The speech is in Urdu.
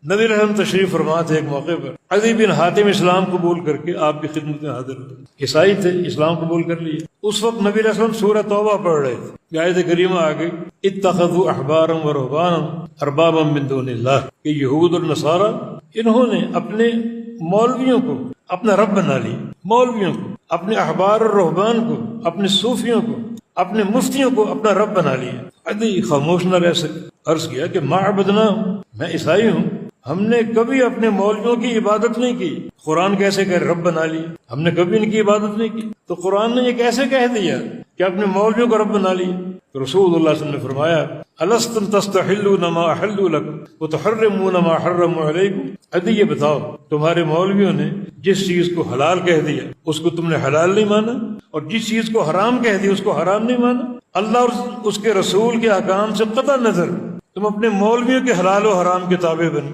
نبی علیہ السلام تشریف فرما تھے ایک موقع پر، عدی بن حاتم اسلام قبول کر کے آپ کی خدمت میں حاضر ہوئے، عیسائی تھے، اسلام قبول کر لیے۔ اس وقت نبی علیہ السلام سورہ توبہ پڑھ رہے تھے، آیت کریمہ آ گئی اتخذوا احبارا ورہبانا اربابا من دون اللہ، کہ یہود اور نصارہ انہوں نے اپنے مولویوں کو اپنا رب بنا لیا، مولویوں کو، اپنے احبار اور رہبان کو، اپنے صوفیوں کو، اپنے مفتیوں کو اپنا رب بنا لیا۔ عدی خاموش نہ رہ سکے، عرض کیا کہ ما عبدنا، میں عیسائی ہوں، ہم نے کبھی اپنے مولویوں کی عبادت نہیں کی۔ قرآن کیسے کہ رب بنا لیا، ہم نے کبھی ان کی عبادت نہیں کی، تو قرآن نے یہ کیسے کہہ دیا کہ اپنے مولویوں کو رب بنا لیا؟ تو رسول اللہ صلی اللہ علیہ وسلم نے فرمایا الستم تستحلون ما احلوا لكم وتحرمون ما حرموا علیکم، عدی یہ بتاؤ تمہارے مولویوں نے جس چیز کو حلال کہہ دیا اس کو تم نے حلال نہیں مانا، اور جس چیز کو حرام کہہ دیا اس کو حرام نہیں مانا؟ اللہ اور اس کے رسول کے احکام سے قطع نظر تم اپنے مولویوں کے حلال و حرام کے تابع بن